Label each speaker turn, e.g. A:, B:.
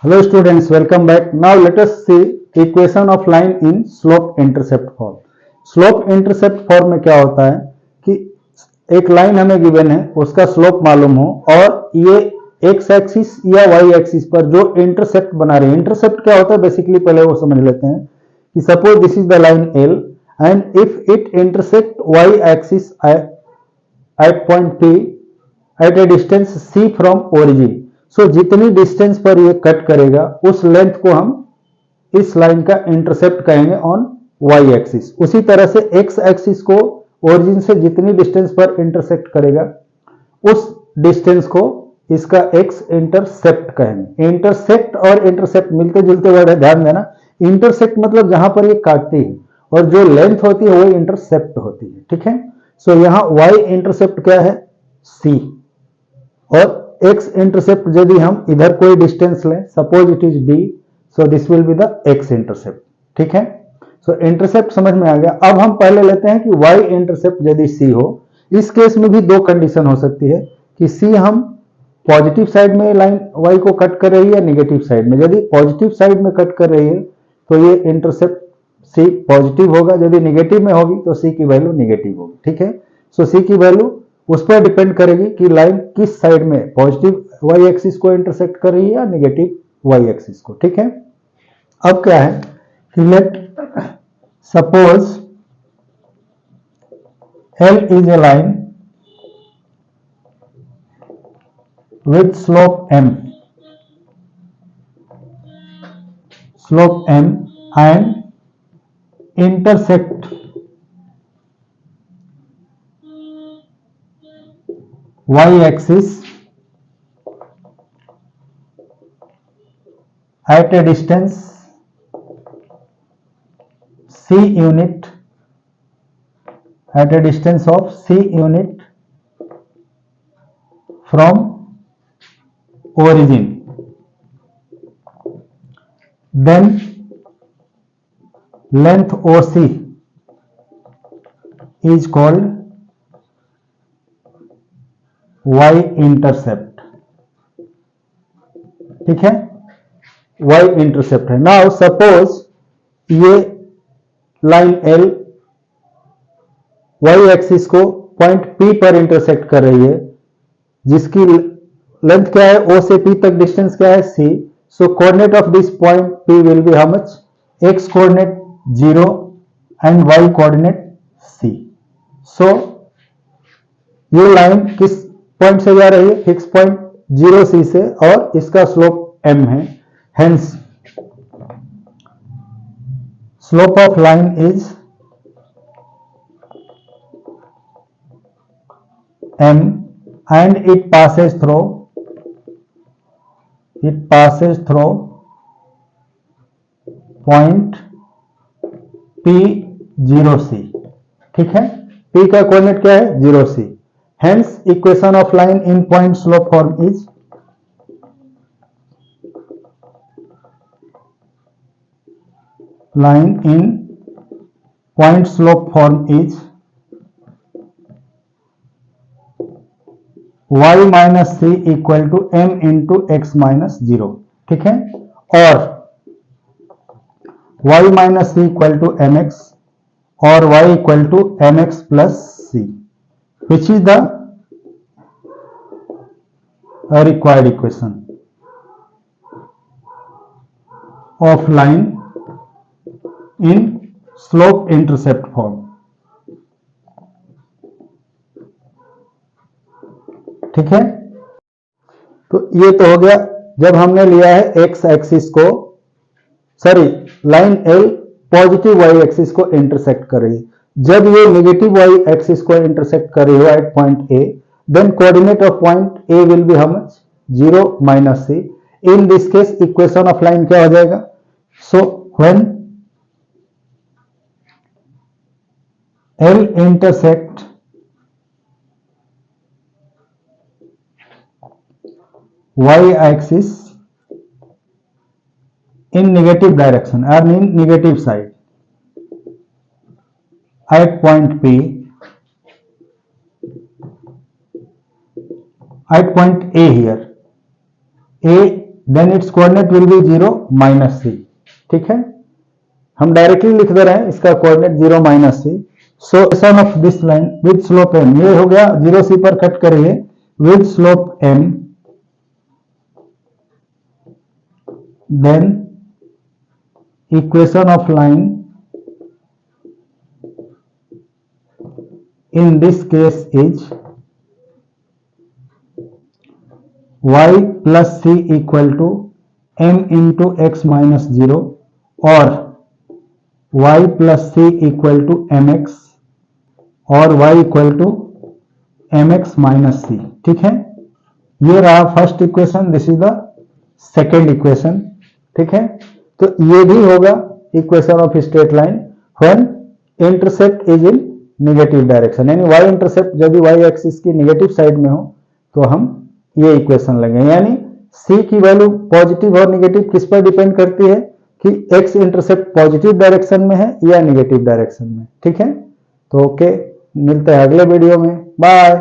A: Hello students, welcome back. Now let us see equation of line in slope intercept form. Slope intercept form में क्या होता है कि एक लाइन हमें गिवन है, उसका स्लोप मालूम हो और ये एक्स एक्सिस या वाई एक्सिस पर जो इंटरसेप्ट बना रही है. इंटरसेप्ट क्या होता है बेसिकली पहले वो समझ लेते हैं कि suppose this is the line L and if it intersect Y axis at point P at a distance C from origin. So जितनी डिस्टेंस पर ये कट करेगा उस लेंथ को हम इस लाइन का इंटरसेप्ट कहेंगे ऑन वाई एक्सिस. उसी तरह से एक्स एक्सिस को ओरिजिन से जितनी डिस्टेंस पर इंटरसेक्ट करेगा उस डिस्टेंस को इसका एक्स इंटरसेप्ट कहेंगे. इंटरसेक्ट और इंटरसेप्ट मिलते जुलते वर्ड है, ध्यान देना. इंटरसेक्ट मतलब जहां पर ये काटती है और जो लेंथ होती है वो इंटरसेप्ट होती है. ठीक है. सो यहां वाई इंटरसेप्ट क्या है? सी. और x इंटरसेप्ट यदि हम इधर कोई डिस्टेंस लें, suppose it is d, so this will be the x intercept. ठीक है. सो इंटरसेप्ट समझ में आ गया. अब हम पहले लेते हैं कि y इंटरसेप्ट यदि c हो. इस केस में भी दो कंडीशन हो सकती है कि c हम पॉजिटिव साइड में लाइन y को कट कर रही है या निगेटिव साइड में. यदि पॉजिटिव साइड में कट कर रही है तो ये इंटरसेप्ट c पॉजिटिव होगा, यदि निगेटिव में होगी तो c की वैल्यू निगेटिव होगी. ठीक है. सो c की वैल्यू उस पर डिपेंड करेगी कि लाइन किस साइड में पॉजिटिव वाई एक्सिस को इंटरसेक्ट कर रही है या निगेटिव वाई एक्सिस को. ठीक है. अब क्या है कि let suppose L is a line with slope m and intersect y-axis at a distance c unit from origin, then length OC is called y intercept. ठीक है. y इंटरसेप्ट है. नाउ सपोज ये लाइन L y एक्सिस को point P पर intersect कर रही है, जिसकी लेंथ क्या है? O से P तक डिस्टेंस क्या है? C. So coordinate of this point P will be how much? x coordinate 0 and y coordinate C. सो ये लाइन किस पॉइंट से जा रही है? फिक्स पॉइंट 0C से, और इसका स्लोप m है. Hence slope of line is m and it passes through point P0C. ठीक है. P का कोऑर्डिनेट क्या है? 0C. Hence equation of line in point slope form is y minus c equal to m into x minus 0. ठीक है. और y minus c equal to mx और y equal to mx plus c, which is the required equation of line in slope intercept form. ठीक है. तो ये तो हो गया जब हमने लिया है एक्स एक्सिस को, sorry line l positive y axis को इंटरसेक्ट कर रही है. जब ये नेगेटिव वाई एक्सिस को इंटरसेक्ट कर रही है at point A, then coordinate of point A will be how much? 0 minus c. In this case equation of line क्या हो जाएगा? So when l intersect y-axis in negative direction or in negative side at point P, at point A here, A then it's coordinate will be 0 minus C. ठीक है, हम directly लिख दे रहे हैं इसका coordinate 0 minus C. So equation of this line with slope m, ये हो गया 0 सी पर कट करिए, with slope m, then equation of line in this case is y plus c equal to m into x minus 0 और y plus c equal to mx और y equal to mx minus c। ठीक है, ये रहा first equation, this is the second equation. ठीक है, तो ये भी होगा equation of straight line when intercept is in negative direction, यानी y इंटरसेप्ट यदि y एक्सिस की नेगेटिव साइड में हो तो हम ये इक्वेशन लेंगे। यानी c की वैल्यू पॉजिटिव और नेगेटिव किस पर डिपेंड करती है कि x इंटरसेप्ट पॉजिटिव डायरेक्शन में है या नेगेटिव डायरेक्शन में। ठीक है, तो ओके, मिलते हैं अगले वीडियो में, बाय।